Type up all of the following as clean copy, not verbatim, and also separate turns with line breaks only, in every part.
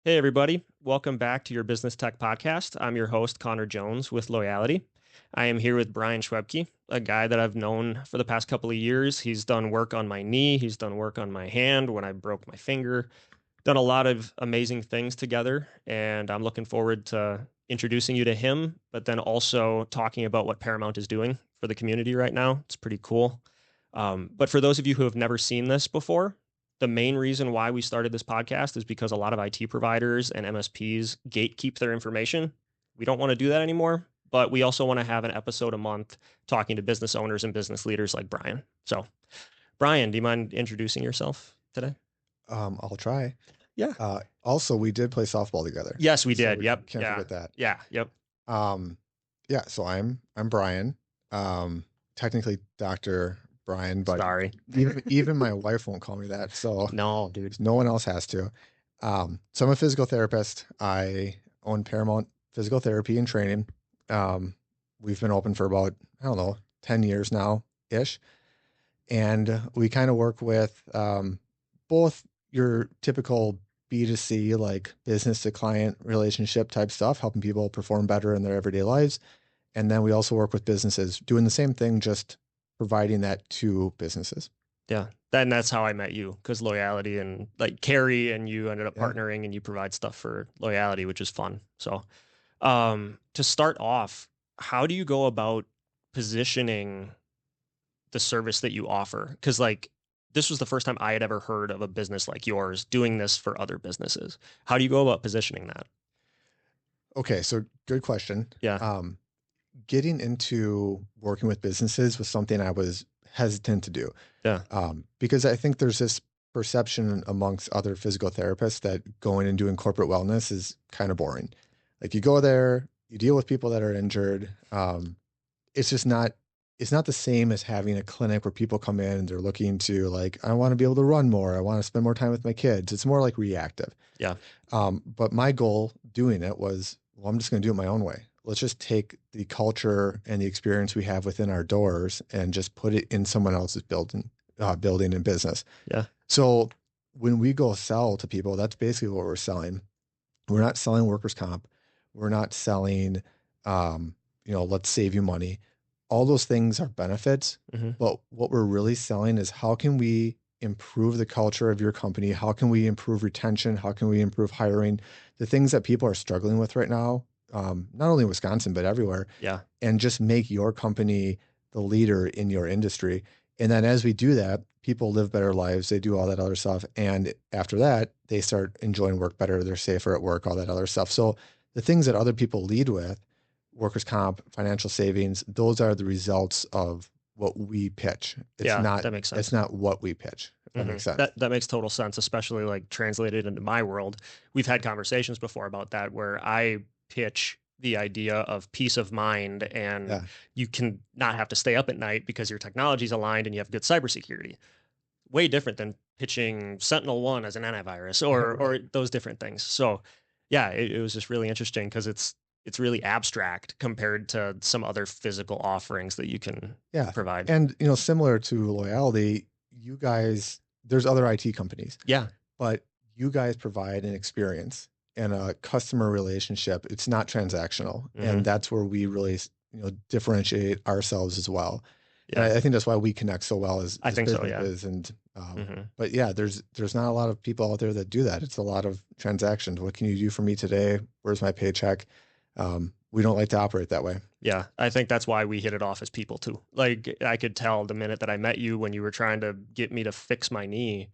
Hey, everybody. Welcome back to your Business Tech Podcast. I'm your host, Conor Jones with LoyalITy. I am here with Bryan Schwebke, a guy that I've known for the past couple of years. He's done work on my knee, he's done work on my hand when I broke my finger, done a lot of amazing things together. And I'm looking forward to introducing you to him, but then also talking about what Paramount is doing for the community right now. It's pretty cool. But for those of you who have never seen this before, the main reason why we started this podcast is because a lot of IT providers and MSPs gatekeep their information. We don't want to do that anymore, but we also want to have an episode a month talking to business owners and business leaders like Bryan. So, Bryan, do you mind introducing yourself today?
I'll try.
Yeah.
Also, we did play softball together,
Yes, we
so
did.
we
Yep.
can't
Yeah.
forget that.
Yeah. Yep.
Um, yeah, so I'm Bryan, technically Dr. Bryan, but
Sorry.
even my wife won't call me that, so
No, dude.
no one else has to. So I'm a physical therapist. I own Paramount Physical Therapy and Training. We've been open for about, I don't know, 10 years now ish. And we kind of work with both your typical B2C, like business to client relationship type stuff, helping people perform better in their everyday lives. And then we also work with businesses doing the same thing, just providing that to businesses.
Yeah. Then that's how I met you because LoyalITy and like Carrie and you ended up
Yeah.
partnering and you provide stuff for LoyalITy, which is fun. So, to start off, how do you go about positioning the service that you offer? Because like this was the first time I had ever heard of a business like yours doing this for other businesses. How do you go about positioning that?
Okay. So good question.
Yeah.
Um, Getting into working with businesses was something I was hesitant to do.
Yeah.
Because I think there's this perception amongst other physical therapists that going and doing corporate wellness is kind of boring. Like you go there, you deal with people that are injured. It's just not, it's not the same as having a clinic where people come in and they're looking to like, I want to be able to run more. I want to spend more time with my kids. It's more like reactive.
Yeah.
But my goal doing it was, well, I'm just going to do it my own way. Let's just take the culture and the experience we have within our doors and just put it in someone else's building and business.
Yeah.
So when we go sell to people, that's basically what we're selling. We're not selling workers' comp. We're not selling, let's save you money. All those things are benefits.
Hmm.
But what we're really selling is how can we improve the culture of your company? How can we improve retention? How can we improve hiring? The things that people are struggling with right now, not only in Wisconsin, but everywhere,
Yeah.
and just make your company the leader in your industry. And then as we do that, people live better lives. They do all that other stuff. And after that, they start enjoying work better. They're safer at work, all that other stuff. So the things that other people lead with, workers' comp, financial savings, those are the results of what we pitch.
Yeah. That makes
It's
sense.
not what we pitch, if that
Hmm.
makes sense.
That makes total sense, especially like translated into my world. We've had conversations before about that where I pitch the idea of peace of mind and
Yeah.
you can not have to stay up at night because your technology's aligned and you have good cybersecurity. Way different than pitching Sentinel One as an antivirus or
Right.
those different things. So yeah, it was just really interesting because it's really abstract compared to some other physical offerings that you can
Yeah.
provide.
And, similar to LoyalITy, you guys, there's other IT companies,
Yeah.
but you guys provide an experience and a customer relationship. It's not transactional.
Hmm.
And that's where we really, differentiate ourselves as well. And
Yeah.
I think that's why we connect so well
I
as
think so. Yeah.
businesses. And,
Hmm.
but yeah, there's not a lot of people out there that do that. It's a lot of transactions. What can you do for me today? Where's my paycheck? We don't like to operate that way.
Yeah, I think that's why we hit it off as people too. Like I could tell the minute that I met you when you were trying to get me to fix my knee,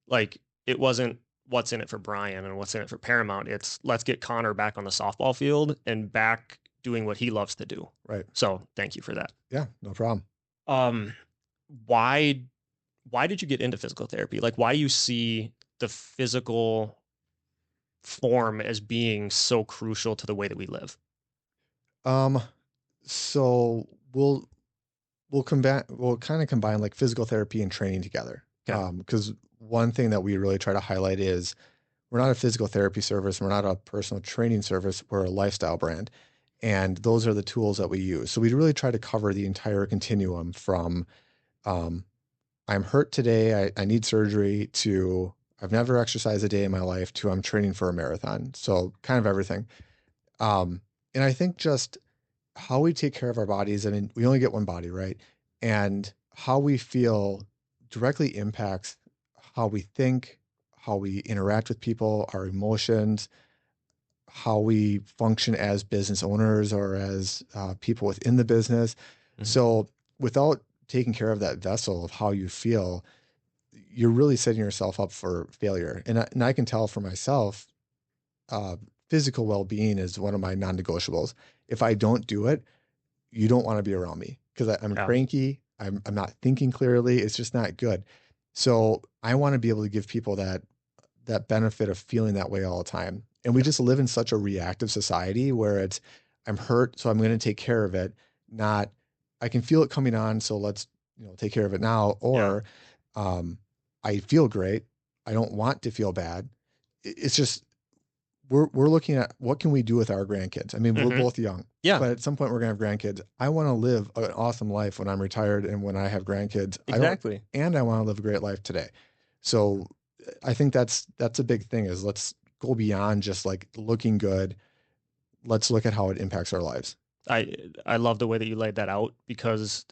like it wasn't what's in it for Bryan and what's in it for Paramount. It's let's get Conor back on the softball field and back doing what he loves to do.
Right.
So thank you for that.
Yeah, no problem.
Um, why why did you get into physical therapy? Like why do you see the physical form as being so crucial to the way that we live?
Um, so we'll kind of combine like physical therapy and training together.
Okay.
Because one thing that we really try to highlight is we're not a physical therapy service, we're not a personal training service, we're a lifestyle brand. And those are the tools that we use. So we really try to cover the entire continuum from um, I'm hurt today, I need surgery to I've never exercised a day in my life to I'm training for a marathon. So kind of everything. Um, and I think just how we take care of our bodies. I mean, we only get one body, right? And how we feel directly impacts how we think, how we interact with people, our emotions, how we function as business owners or as people within the business.
Mhm.
So without taking care of that vessel of how you feel, you're really setting yourself up for failure. And I can tell for myself, uh, physical well-being is one of my non-negotiables. If I don't do it, you don't want to be around me because I'm
Yeah.
cranky. I'm not thinking clearly. It's just not good. So I want to be able to give people that benefit of feeling that way all the time. And we
Yeah.
just live in such a reactive society where it's I'm hurt, so I'm going to take care of it. Not I can feel it coming on, so let's take care of it now.
Yeah.
Or I feel great. I don't want to feel bad. It's just we're looking at what can we do with our grandkids. I mean, we're
Hmm.
both young,
Yeah.
but at some point we're gonna have grandkids. I want to live an awesome life when I'm retired and when I have grandkids. I don't,
Exactly.
and I want to live a great life today. So I think that's a big thing is let's go beyond just like looking good. Let's look at how it impacts our lives.
I love the way that you laid that out because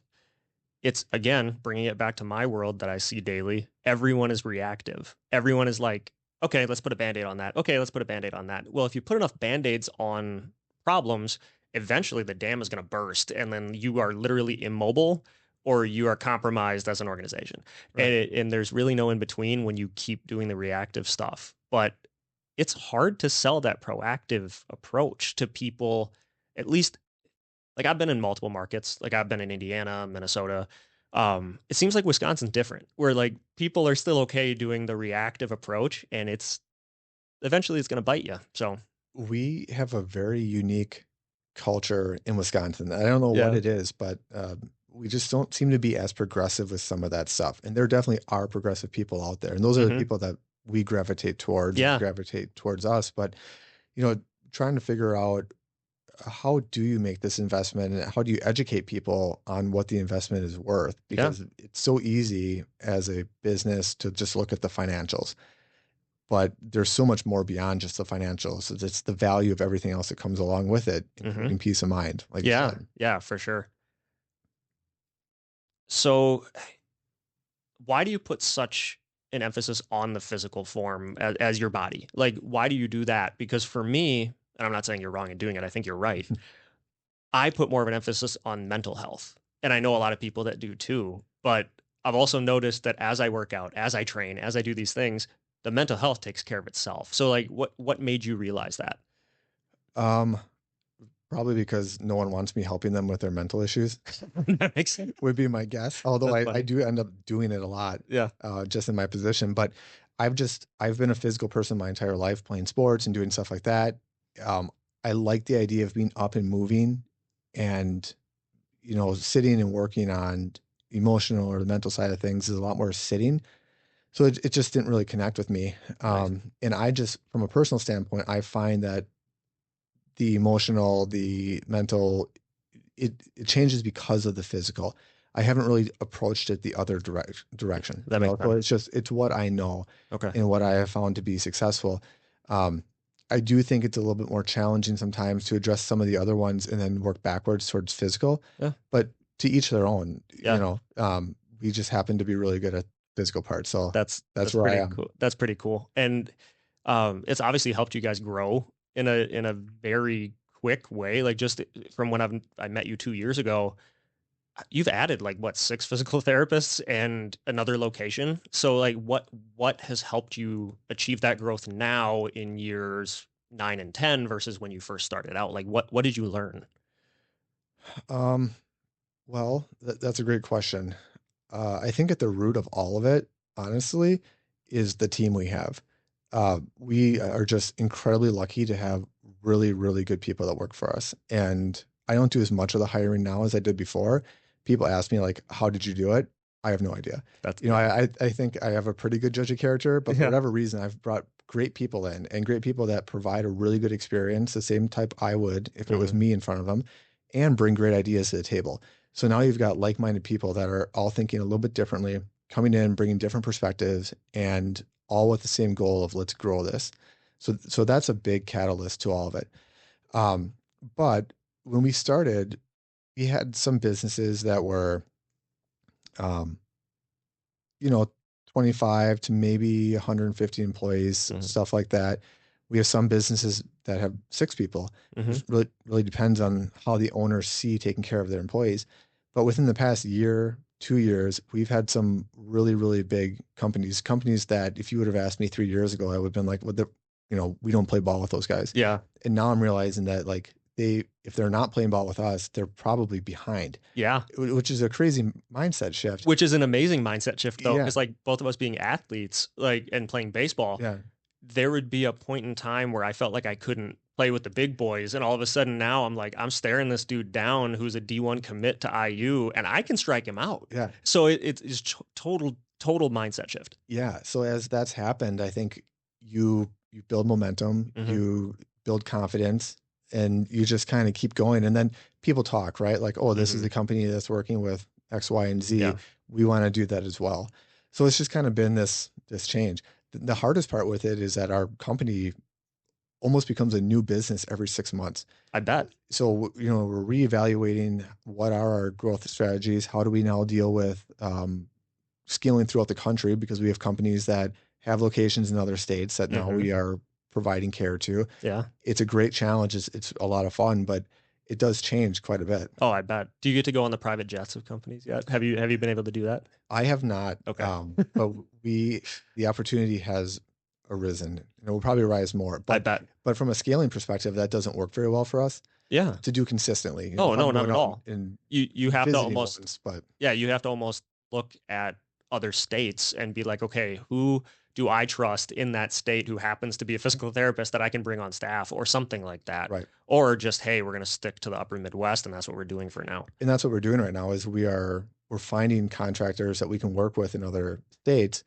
it's again bringing it back to my world that I see daily. Everyone is reactive. Everyone is like, okay, let's put a band-aid on that. Okay, let's put a band-aid on that. Well, if you put enough band-aids on problems, eventually the dam is going to burst and then you are literally immobile or you are compromised as an organization.
Right.
And there's really no in between when you keep doing the reactive stuff. But it's hard to sell that proactive approach to people, at least like I've been in multiple markets. Like I've been in Indiana, Minnesota. It seems like Wisconsin's different, where like people are still okay doing the reactive approach, and it's eventually it's going to bite you. So
We have a very unique culture in Wisconsin. I don't know what
yeah.
it is, but we just don't seem to be as progressive with some of that stuff. And there definitely are progressive people out there, and those are the
Hmm.
people that we gravitate towards. They
Yeah.
gravitate towards us, but you know, trying to figure out how do you make this investment and how do you educate people on what the investment is worth?
Yeah.
Because it's so easy as a business to just look at the financials, but there's so much more beyond just the financials. It's the value of everything else that comes along with it,
Hmm.
including peace of mind, like you
Yeah.
said.
Yeah. For sure. So why do you put such an emphasis on the physical form as your body? Like, why do you do that? Because for me, and I'm not saying you're wrong in doing it, I think you're right. I put more of an emphasis on mental health. And I know a lot of people that do too. But I've also noticed that as I work out, as I train, as I do these things, the mental health takes care of itself. So like what made you realize that?
Um, Probably because no one wants me helping them with their mental issues
That makes sense.
would be my guess. Although
That's
I
funny.
do end up doing it a lot,
Yeah.
just in my position. But I've been a physical person my entire life, playing sports and doing stuff like that. Um, I like the idea of being up and moving, and sitting and working on emotional or the mental side of things is a lot more sitting. So it just didn't really connect with me.
Nice.
And I just, from a personal standpoint, I find that the emotional, the mental, it changes because of the physical. I haven't really approached it the other direction,
That makes
So
sense.
it's what I know
Okay.
and what I have found to be successful. Um, I do think it's a little bit more challenging sometimes to address some of the other ones and then work backwards towards physical,
Yeah.
but to each their own,
Yeah.
we just happen to be really good at physical parts. So that's
That's
where I
pretty
am.
cool. That's pretty cool. And it's obviously helped you guys grow in a very quick way. Like just from when I met you 2 years ago, you've added like what, six physical therapists and another location. So like what has helped you achieve that growth now in years 9 and 10 versus when you first started out? Like what did you learn?
Um, well, that's a great question. I think at the root of all of it, honestly, is the team we have. We are just incredibly lucky to have really, really good people that work for us. And I don't do as much of the hiring now as I did before. People ask me like, "How did you do it?" I have no idea.
That's yeah.
I think I have a pretty good judge of character, but for
Yeah.
whatever reason, I've brought great people in and great people that provide a really good experience, the same type I would if it was
Hmm.
me in front of them, and bring great ideas to the table. So now you've got like-minded people that are all thinking a little bit differently, coming in, bringing different perspectives, and all with the same goal of let's grow this. So that's a big catalyst to all of it. Um, but when we started, we had some businesses that were, um, you know, 25 to maybe 150 employees,
Hmm.
stuff like that. We have some businesses that have 6 people.
Hmm.
It really depends on how the owners see taking care of their employees. But within the past year, 2 years, we've had some really, really big companies that if you would have asked me 3 years ago, I would have been like, what the, we don't play ball with those guys.
Yeah.
And now I'm realizing that like if they're not playing ball with us, they're probably behind,
Yeah.
which is a crazy mindset shift.
Which is an amazing mindset shift though,
Yeah.
because like both of us being athletes, like and playing baseball,
Yeah.
there would be a point in time where I felt like I couldn't play with the big boys, and all of a sudden now I'm like I'm staring this dude down who's a D1 commit to IU, and I can strike him out.
Yeah.
So it is total mindset shift.
Yeah. So as that's happened, I think you build momentum,
Hmm.
you build confidence, and you just kind of keep going. And then people talk, right? Like, oh, this is
Hmm.
the company that's working with X, Y, and Z.
Yeah.
We want to do that as well. So it's just kind of been this change. The hardest part with it is that our company almost becomes a new business every 6 months.
I bet.
So we're reevaluating what are our growth strategies. How do we now deal with scaling throughout the country, because we have companies that have locations in other states that now
Hmm.
we are providing care to.
Yeah.
It's a great challenge. It's a lot of fun, but it does change quite a bit.
Oh, I bet. Do you get to go on the private jets of companies yet? Have you been able to do that?
I have not,
Okay.
but the opportunity has arisen, and it will probably rise more.
I
But
bet.
but from a scaling perspective, that doesn't work very well for us
Yeah.
to do consistently.
Oh, no,
I'm
not
going
at
out
all.
and
You have to
visiting
almost,
once, but
yeah, you have to almost look at other states and be like, okay, who do I trust in that state who happens to be a physical therapist that I can bring on staff or something like that?
right.
Or just, hey, we're going to stick to the upper Midwest and that's what we're doing for now.
And that's what we're doing right now is we're finding contractors that we can work with in other states,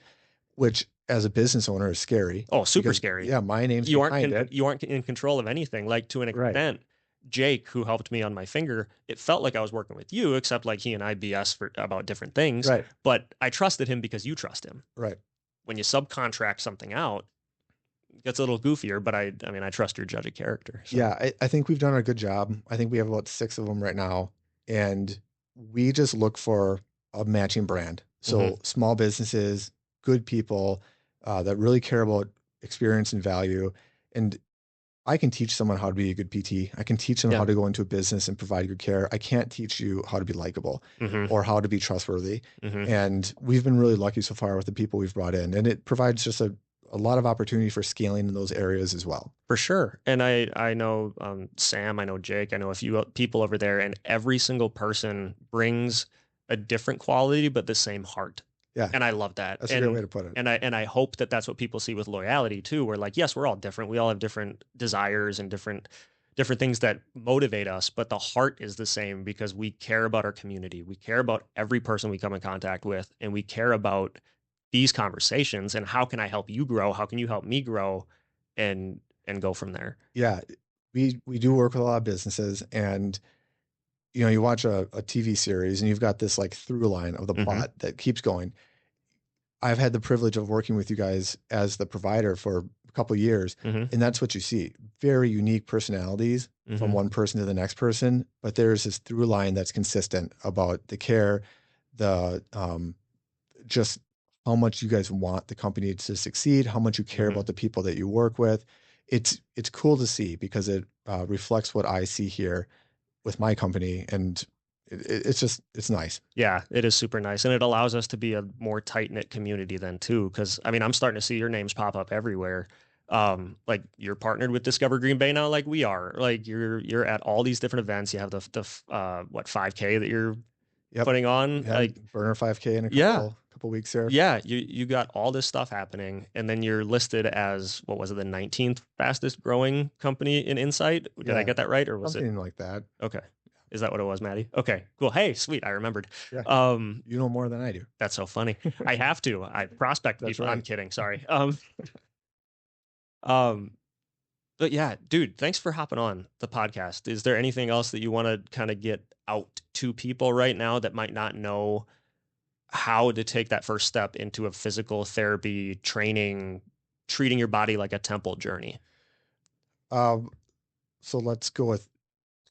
which as a business owner is scary
Oh, super
because
scary.
yeah, my name's behind it.
You aren't in control of anything. Like to an
Right.
extent, Jake, who helped me on my finger, it felt like I was working with you, except like he and I BS for about different things.
Right.
But I trusted him because you trust him.
Right.
When you subcontract something out, it gets a little goofier, but I mean, I trust your judge of character. So,
Yeah, I think we've done a good job. I think we have about 6 of them right now, and we just look for a matching brand.
hmm.
So small businesses, good people that really care about experience and value. And I can teach someone how to be a good PT. I can teach them
Yeah.
how to go into a business and provide good care. I can't teach you how to be likable
Hmm.
or how to be trustworthy.
Hmm.
And we've been really lucky so far with the people we've brought in. And it provides just a lot of opportunity for scaling in those areas as well.
For sure. And I know Sam, I know Jake, I know a few people over there, and every single person brings a different quality, but the same heart.
Yeah,
And I love that.
that's a great way to put it.
And I hope that that's what people see with LoyalITy too. We're like, yes, we're all different. We all have different desires and different things that motivate us, but the heart is the same because we care about our community. We care about every person we come in contact with, and we care about these conversations and how can I help you grow? How can you help me grow? And go from there.
Yeah, we do work with a lot of businesses, and you watch a TV series and you've got this like through line of the
Hmm.
plot that keeps going. I've had the privilege of working with you guys as the provider for a couple of years,
Hmm.
and that's what you see. Very unique personalities from
Hmm.
one person to the next person, but there's this through line that's consistent about the care, the just how much you guys want the company to succeed, how much you care
Hmm.
about the people that you work with. It's cool to see because it reflects what I see here with my company, and it's nice.
Yeah, it is super nice. And it allows us to be a more tight knit community then too. Cause I mean, I'm starting to see your names pop up everywhere. Like you're partnered with Discover Green Bay now, like we are. Like you're at all these different events. You have the what 5K that you're
Yep.
putting on.
Yeah,
Like,
burner 5K in a
yeah,
couple weeks here.
yeah, you got all this stuff happening, and then you're listed as what was it, the 19th fastest growing company in Insight? Did I
Yeah,
get that right, or was it?
something like that.
Okay, is that what it was, Maddie? Okay, cool. Hey, sweet, I remembered.
Yeah,
Um,
you know more than I do.
that's so funny. I have to. I prospect
That's
people. I'm
right.
kidding. Sorry. Um, but yeah, dude, thanks for hopping on the podcast. Is there anything else that you want to kind of get out to people right now that might not know how to take that first step into a physical therapy training, treating your body like a temple journey.
Um, so let's go with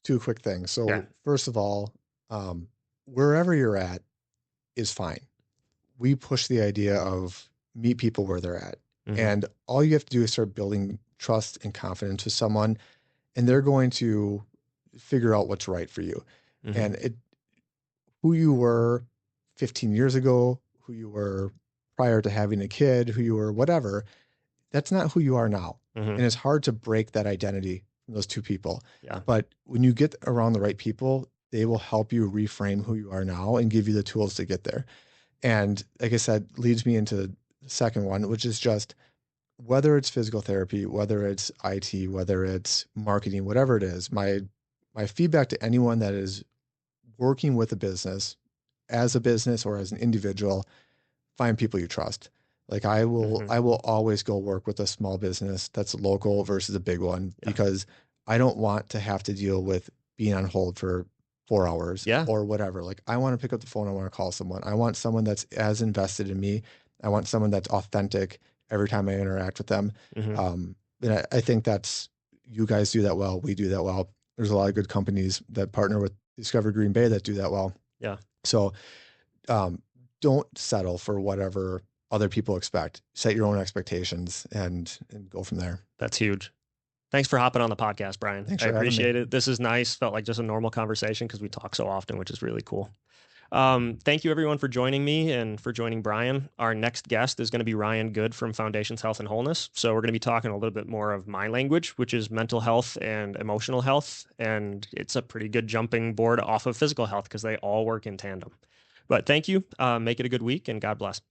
two quick things.
Yeah.
So first of all, um, wherever you're at is fine. We push the idea of meet people where they're at.
Mm-hmm.
And all you have to do is start building trust and confidence with someone, and they're going to figure out what's right for you.
Mm-hmm.
And who you were 15 years ago, who you were prior to having a kid, who you were whatever, that's not who you are now.
Mm-hmm.
And it's hard to break that identity from those two people.
Yeah.
But when you get around the right people, they will help you reframe who you are now and give you the tools to get there. And like I said, leads me into the second one, which is just whether it's physical therapy, whether it's IT, whether it's marketing, whatever it is, my feedback to anyone that is working with a business as a business or as an individual, find people you trust. Like
Mm-hmm.
I will always go work with a small business that's local versus a big one
Yeah.
because I don't want to have to deal with being on hold for 4 hours
Yeah.
or whatever. Like I want to pick up the phone. I want to call someone. I want someone that's as invested in me. I want someone that's authentic every time I interact with them.
Mm-hmm.
And I think that's, you guys do that well. We do that well. There's a lot of good companies that partner with Discover Green Bay that do that well.
Yeah.
So um, don't settle for whatever other people expect. Set your own expectations and go from there.
That's huge. Thanks for hopping on the podcast, Bryan.
Thanks
I
for having me.
appreciate it. This is nice. Felt like just a normal conversation because we talk so often, which is really cool. Thank you, everyone, for joining me and for joining Bryan. Our next guest is going to be Ryan Good from Foundations Health and Wholeness. So we're going to be talking a little bit more of my language, which is mental health and emotional health. And it's a pretty good jumping board off of physical health because they all work in tandem. But thank you. Make it a good week and God bless.